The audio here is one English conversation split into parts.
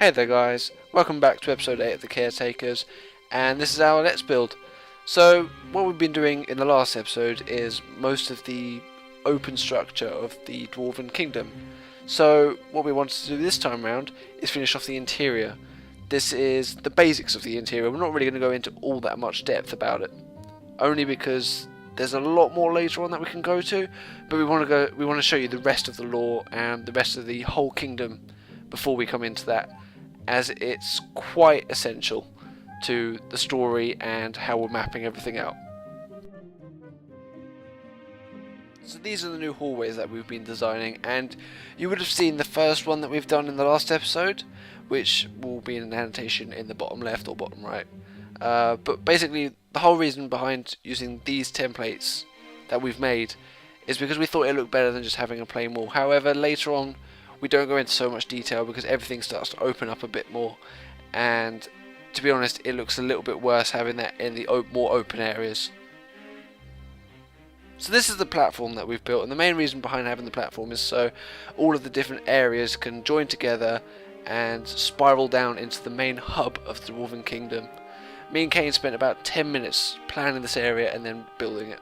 Hey there guys, welcome back to episode 8 of the Caretakers, and this is our Let's Build. So what we've been doing in the last episode is most of the open structure of the Dwarven kingdom. So what we wanted to do this time round is finish off the interior. This is the basics of the interior. We're not really going to go into all that much depth about it, only because there's a lot more later on that we can go to, but we want to show you the rest of the lore and the rest of the whole kingdom before we come into that, as it's quite essential to the story and how we're mapping everything out. So these are the new hallways that we've been designing, and you would have seen the first one that we've done in the last episode, which will be an annotation in the bottom left or bottom right. But basically the whole reason behind using these templates that we've made is because we thought it looked better than just having a plain wall. However, later on we don't go into so much detail because everything starts to open up a bit more, and to be honest, it looks a little bit worse having that in the more open areas. So this is the platform that we've built, and the main reason behind having the platform is so all of the different areas can join together and spiral down into the main hub of the Dwarven kingdom. Me and Kane spent about 10 minutes planning this area and then building it.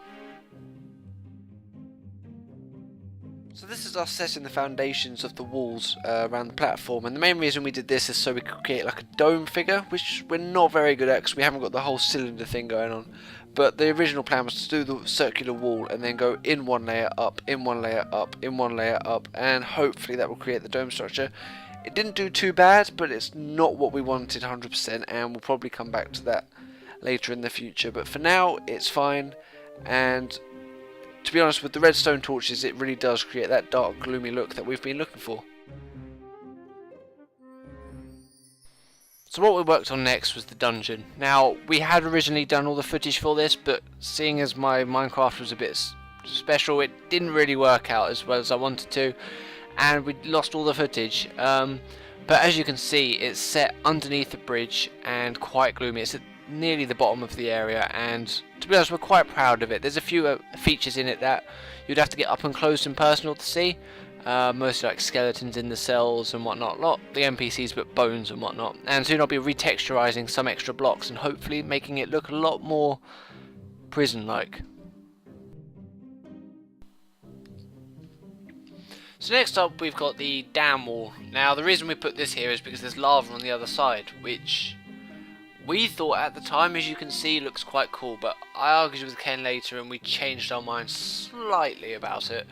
So this is us setting the foundations of the walls around the platform, and the main reason we did this is so we could create like a dome figure, which we're not very good at because we haven't got the whole cylinder thing going on. But the original plan was to do the circular wall and then go in one layer up, in one layer up, in one layer up, and hopefully that will create the dome structure. It didn't do too bad, but it's not what we wanted 100%, and we'll probably come back to that later in the future. But for now, it's fine, and to be honest, with the redstone torches, it really does create that dark, gloomy look that we've been looking for. So what we worked on next was the dungeon. Now, we had originally done all the footage for this, but seeing as my Minecraft was a bit special, it didn't really work out as well as I wanted to, and we lost all the footage. But as you can see, it's set underneath the bridge and quite gloomy. It's at nearly the bottom of the area, and to be honest, we're quite proud of it. There's a few features in it that you'd have to get up and close and personal to see. Mostly like skeletons in the cells and whatnot, not the NPCs but bones and whatnot. And soon I'll be retexturizing some extra blocks and hopefully making it look a lot more prison-like. So next up we've got the dam wall. Now the reason we put this here is because there's lava on the other side, which we thought at the time, as you can see, looks quite cool, but I argued with Ken later and we changed our minds slightly about it.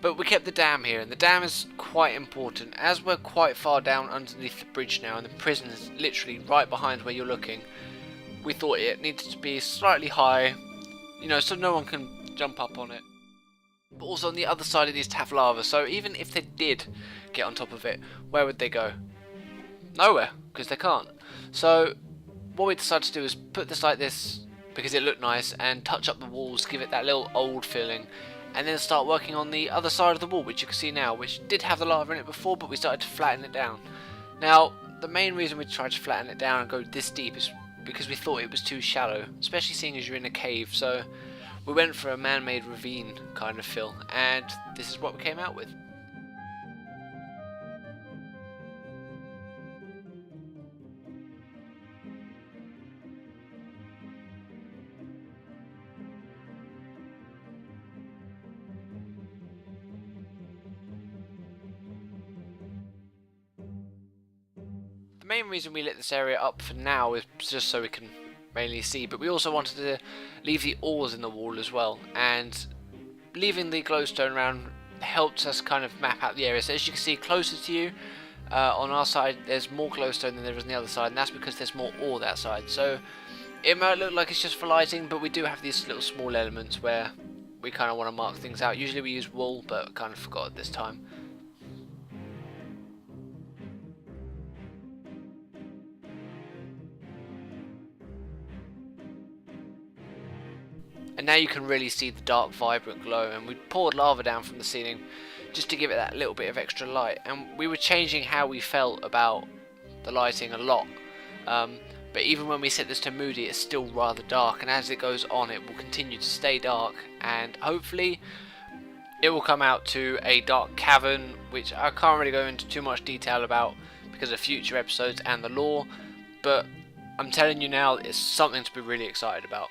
But we kept the dam here, and the dam is quite important as we're quite far down underneath the bridge now and the prison is literally right behind where you're looking. We thought it needed to be slightly high, you know, so no one can jump up on it. But also on the other side it needs to have lava, so even if they did get on top of it, where would they go? Nowhere, because they can't. So what we decided to do is put this like this because it looked nice and touch up the walls, give it that little old feeling, and then start working on the other side of the wall, which you can see now, which did have the lava in it before, but we started to flatten it down. Now the main reason we tried to flatten it down and go this deep is because we thought it was too shallow, especially seeing as you're in a cave. So we went for a man-made ravine kind of fill, and this is what we came out with. The main reason we lit this area up for now is just so we can mainly see, but we also wanted to leave the ores in the wall as well, and leaving the glowstone around helped us kind of map out the area. So as you can see closer to you, on our side there's more glowstone than there is on the other side, and that's because there's more ore that side. So it might look like it's just for lighting, but we do have these little small elements where we kind of want to mark things out. Usually we use wool, but kind of forgot at this time. And now you can really see the dark, vibrant glow, and we poured lava down from the ceiling just to give it that little bit of extra light. And we were changing how we felt about the lighting a lot, but even when we set this to moody, it's still rather dark, and as it goes on it will continue to stay dark, and hopefully it will come out to a dark cavern, which I can't really go into too much detail about because of future episodes and the lore, but I'm telling you now, it's something to be really excited about.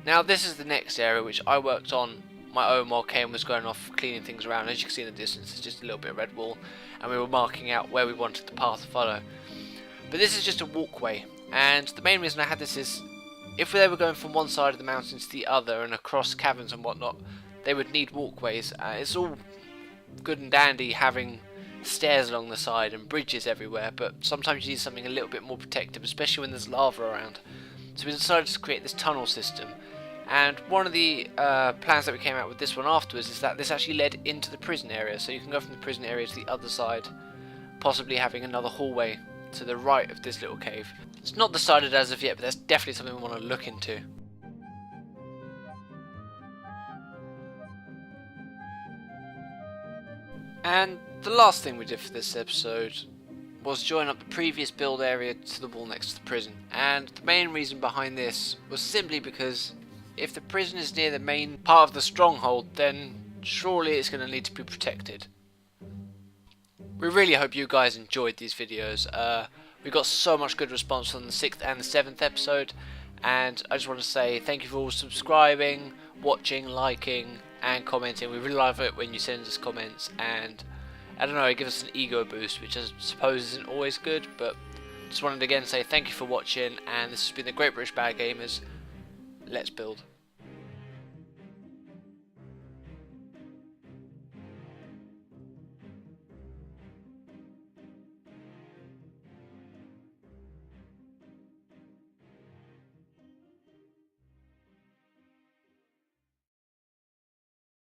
Now this is the next area which I worked on my own while Kane was going off cleaning things around. As you can see in the distance, it's just a little bit of red wall, and we were marking out where we wanted the path to follow. But this is just a walkway, and the main reason I had this is if they were going from one side of the mountain to the other and across caverns and whatnot, they would need walkways. It's all good and dandy having stairs along the side and bridges everywhere, but sometimes you need something a little bit more protective, especially when there's lava around. So we decided to create this tunnel system, and one of the plans that we came out with this one afterwards is that this actually led into the prison area, so you can go from the prison area to the other side, possibly having another hallway to the right of this little cave. It's not decided as of yet, but that's definitely something we want to look into. And the last thing we did for this episode was join up the previous build area to the wall next to the prison, and the main reason behind this was simply because if the prison is near the main part of the stronghold, then surely it's going to need to be protected. We really hope you guys enjoyed these videos. We got so much good response on the 6th and the 7th episode, and I just want to say thank you for all subscribing, watching, liking and commenting. We really love it when you send us comments, and I don't know, it gives us an ego boost, which I suppose isn't always good, but just wanted to again say thank you for watching, and this has been the Great British Bad Gamers. Let's build.